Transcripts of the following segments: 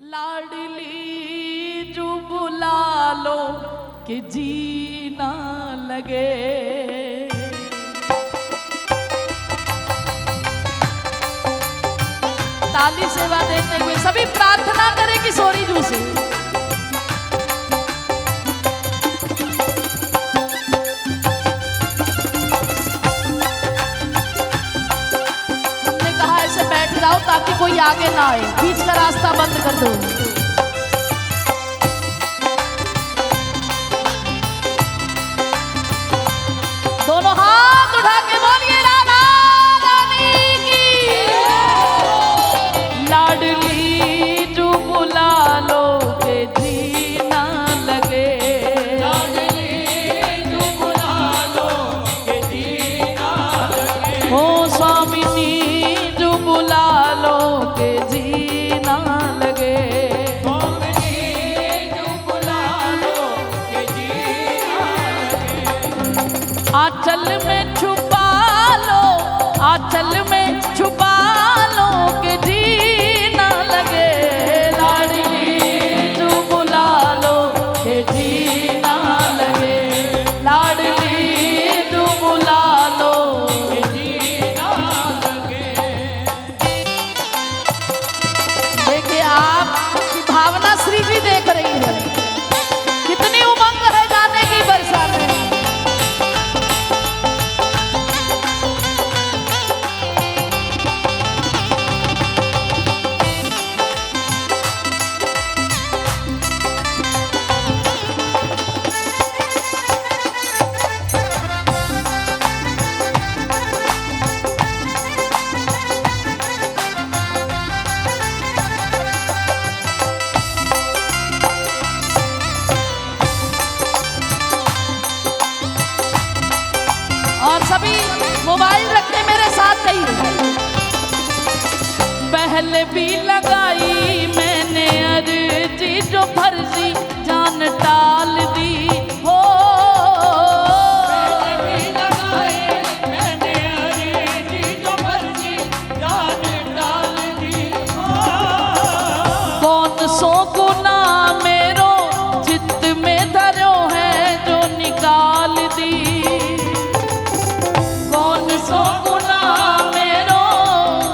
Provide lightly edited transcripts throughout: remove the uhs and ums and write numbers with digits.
लाडली जो बुला लो कि जी ना लगे। ताली सेवा देते हुए सभी प्रार्थना करें किशोरी जू से। हमने कहा ऐसे बैठ जाओ ताकि कोई आगे ना आए, बीच का रास्ता बंद कर दो। दोनों हाथ उठा के बोलिए राधा रानी की। लाडली जो बुला लो के जी ना लगे। लाडली जो बुला लो के जी ना लगे। हो स्वामिनी जो बुला लो के जी ना लगे। स्वामिनी जो बुला लो के जी ना लगे। आंचल में छुपा लो, आंचल में छुपा लो के जी ना लगे। लाडली जो बुला लो के जी ना लगे। लाडली जो बुला लो के जी ना लगे। देखिए आपकी भावना श्री जी देख रही है, कितनी उमंग है गाने की वर्षा में। और सभी मोबाइल रखते मेरे साथ नहीं। पहले भी लगाई मैंने अर्जी जो फर्जी जान टाल दी हो। मैंने भी लगाए मैंने अर्जी जो फर्जी जान डाल दी। कौन सो गुना मेरो चित्त में धरो है जो निकाल दी। कौन सो गुना मेरो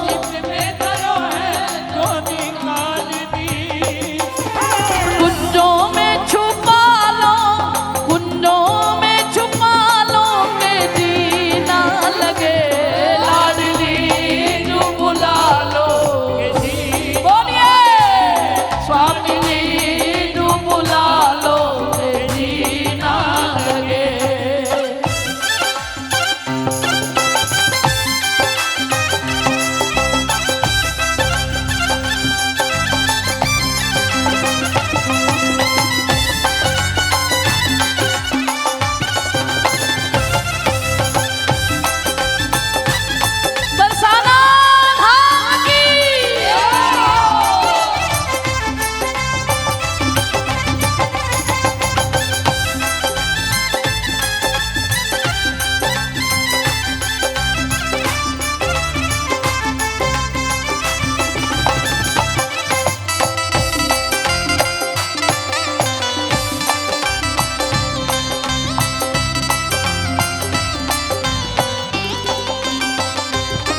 चित्त में धरो है जो निकाल दी। कुंजों में छुपा लो, कुंजों में छुपा लो के जी ना लगे। लाडली जो बुला लो के जी बोलिए स्वामिनी जो बुला लो के जी ना लगे। बरसाना धाम की।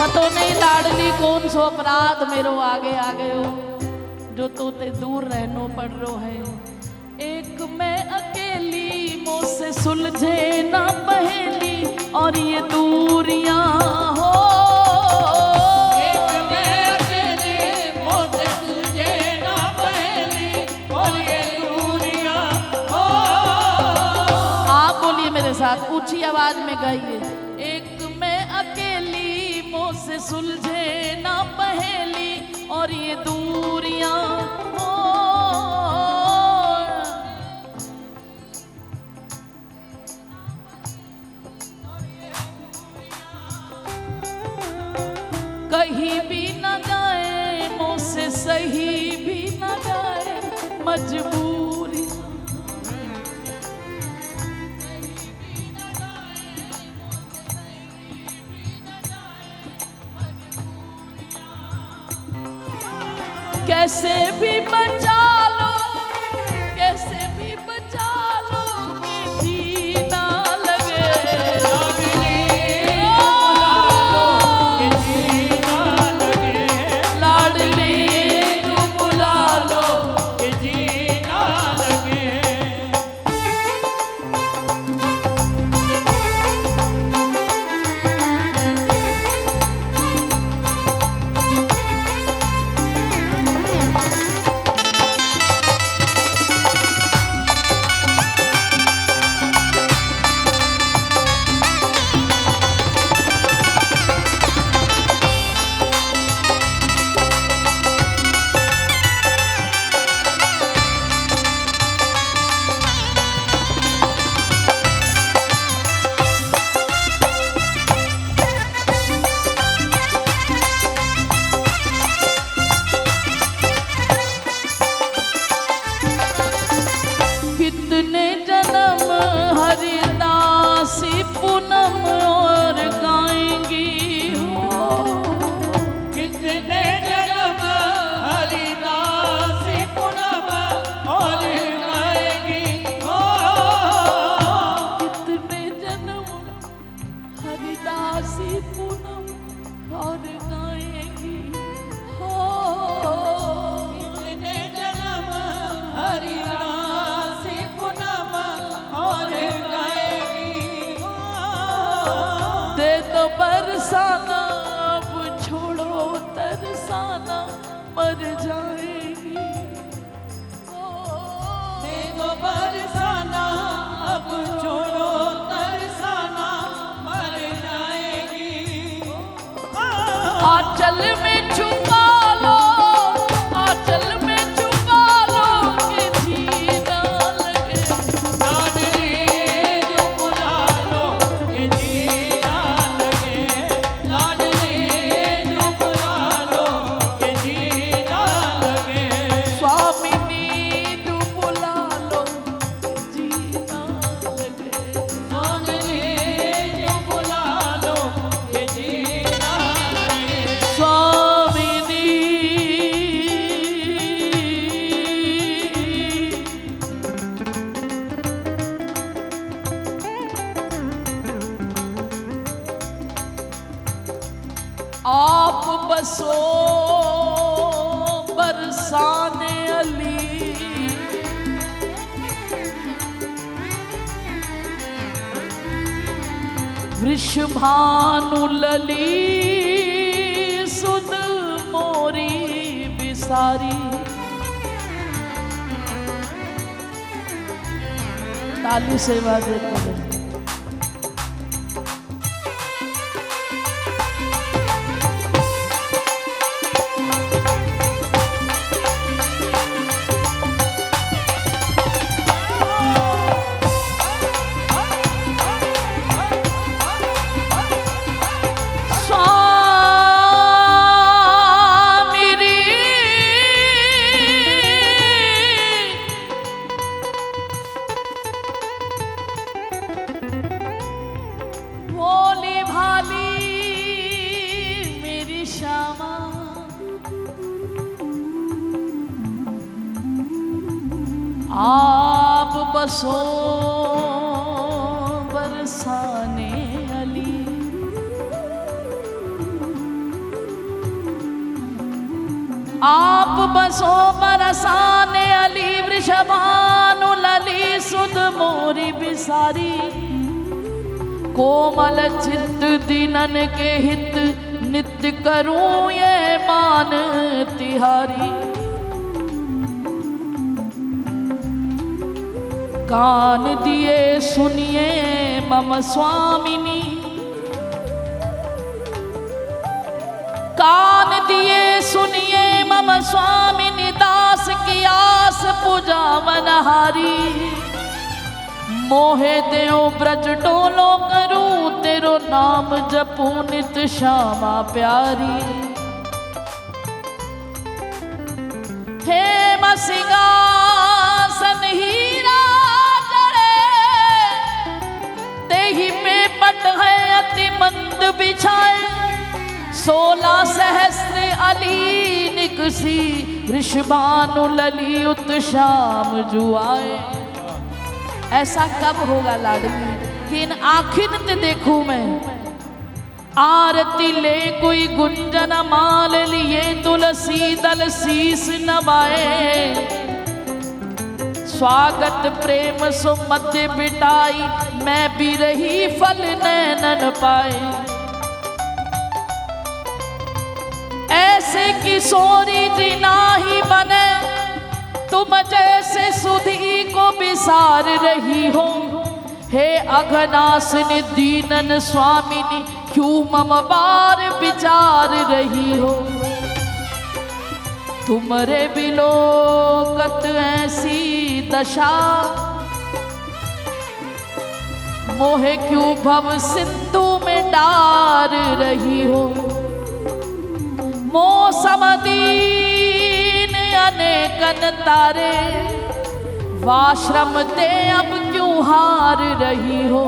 पतो नहीं लाडली कौन सो अपराध मेरो आगे आ गयो जो तोते दूर रहनो पड़ रो है। एक मैं अकेली मुझसे सुलझे ना पहेली और ये दूरियां हो। एक मैं अकेले मुझसे तुझे ना पहली और ये दूरियां हो। आप बोलिए मेरे साथ, ऊंची आवाज में गाइए। एक मैं अकेली मुझसे सुलझे ना पहेली और ये दूरियां हो। कहीं भी न जाए मुझसे सही भी न जाए मजबूरी। कैसे भी बचा लो, कैसे भी बचा लो कि जी ना लगे। लाडली तू बुला लो कि जी ना लगे। कितने जन्म हरिदासी पूनम और गाएंगी हो। कितने जन्म हरिदासी पूनम और गाएगी हो। कितने जन्म हरिदासी पूनम और गाएंगी हो। कितने जन्म हरिदासी पूनम और गाएगी हो। दे दो बरसाना अब छोड़ो तरसाना मर जाएगी हो। देखो बरसाना अब छोड़ो तरसाना मर जाएगी। आंचल में छुपा लो, आंचल में छुपा लो कि जी ना लगे। लाडली जो बुला लो कि जी ना लगे। लाडली जो बुला लो कि जी ना लगे। स्वामिनी तू बुला लो जी ना लगे। लाडली जो बुला लो कि जी ना लगे। स्वामिनी आप बसो बरसाने अली। वृषभानु लली सुध मोरी बिसारी। ताली सेवा देते हैं। स्वामिनी भोली भाली मेरी श्यामा। आप बसो बरसाने अली। आप बसो बरसाने अली। वृषभानु लली सुध मोरी बिसारी। कोमल चित्त दीनन के हित नित्य करूं ये मान तिहारी। कान दिए सुनिए मम स्वामिनी। कान दिए सुनिए मम स्वामिनी। दास की आस पूजा मनहारी। मोहे देओ ब्रज डोलो करूं तेरो नाम जपू नित श्यामा प्यारी। हे सिंहासन हीरा जड़े तेहि पे पट है अति मंद बिछाए। 16 सहस्त्र अलीन निकसी वृषभानु लली उत्शाम जुआए। ऐसा कब होगा लाडली कि इन आखिर ते देखूं मैं, आरती ले कोई गुंजन माल लिए तुलसी दल शीस नवाए। स्वागत प्रेम सो मध्य बिटाई, मैं भी रही फल नैनन पाए। ऐसे किशोरी जी नाही बने, तुम जैसे सुधी को विसार रही हो। हे अघनासिनी दीनन स्वामिनी, क्यों मम बार विचार रही हो। तुमरे बिलोकत ऐसी दशा, मोहे क्यों भव सिंधु में डार रही हो। मौसम दीन अनेकन तारे, वाश्रम ते अब क्यों हार रही हो।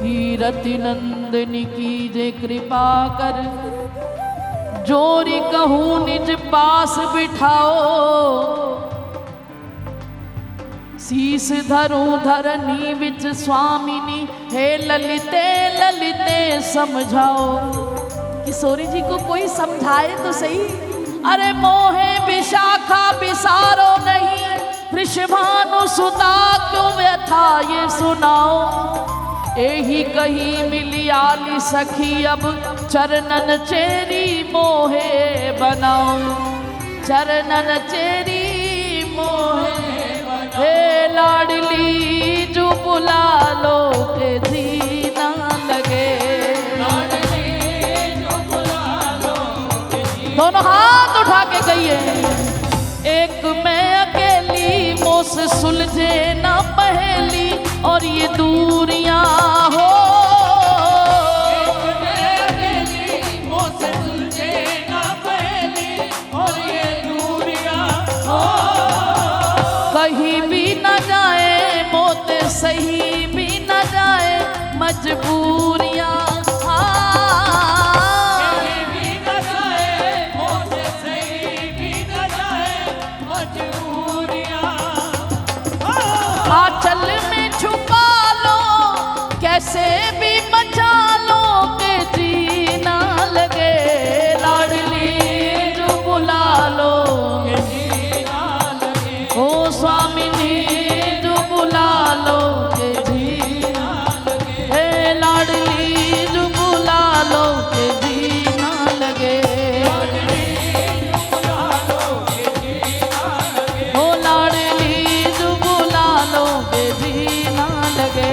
कीरति नंदनी कीजे कृपा कर, जोरी कहूँ निज पास बिठाओ। शीस धरूं धरनी विच स्वामिनी, हे ललिते ललिते समझाओ। किशोरी जी को कोई समझाए तो सही। अरे मोहे विशाखा विसारो नहीं, वृषभानु सुता क्यों व्यथा ये सुनाओ। एही कही मिली आली सखी, अब चरणन चेरी मोहे बनाओ। चरणन चेरी मोहे, हे लाडली जो बुला लो के जी ना लगे। दोनों हाथ उठा के कहिए, एक मैं अकेली मोसे सुलझे ना पहेली, और ये दूरियां हो। एक मैं अकेली मोसे सुलझे ना पहेली, और ये दूरियां हो। कहीं भी न जाए मोते सही भी न जाए मजबूरियां। आंचल में छुपा लो, कैसे भी मचा लो के जी ना लगे। लाडली जो बुला लो के जी ना लगे। ओ स्वामिनी जो बुला लो के जी ना लगे। हे लाडली जो बुला लो के जी ना लगे। ओ लाडली जो बुला लो के जी ना लगे।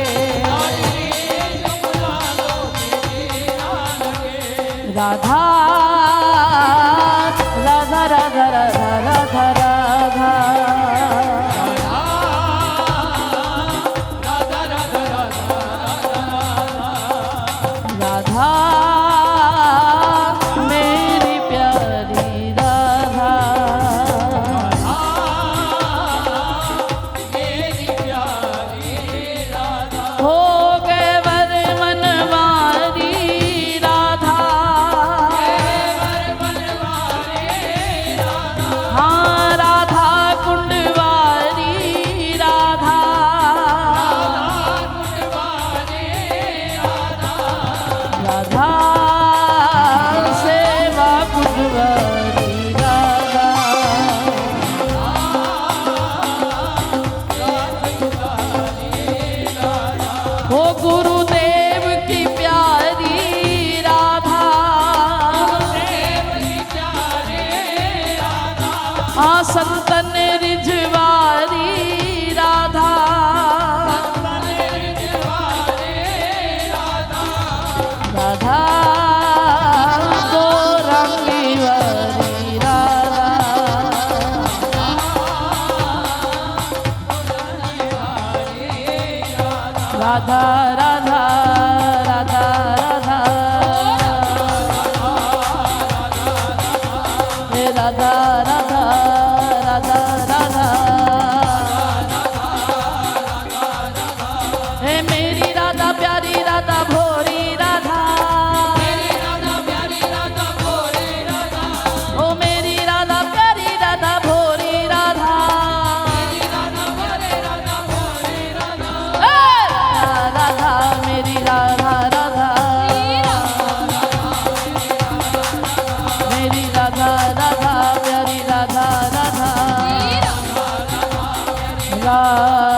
राधा राधा राधा राधा राधा राधा राधा मेरी प्यारी राधा। हो गए वर मनवारी राधा। हाँ राधा कुंडवारी राधा। राधा सेवा कुंडवारी राधा। हो गुरुदेव की प्यारी राधा। हाँ संतन रिझवारी राधा। राधा गौरंगी वारी राधा। राधा राधा राधा राधा हे राधा राधा राधा राधा हे मेरी राधा प्यारी राधा भोरी राधा। जा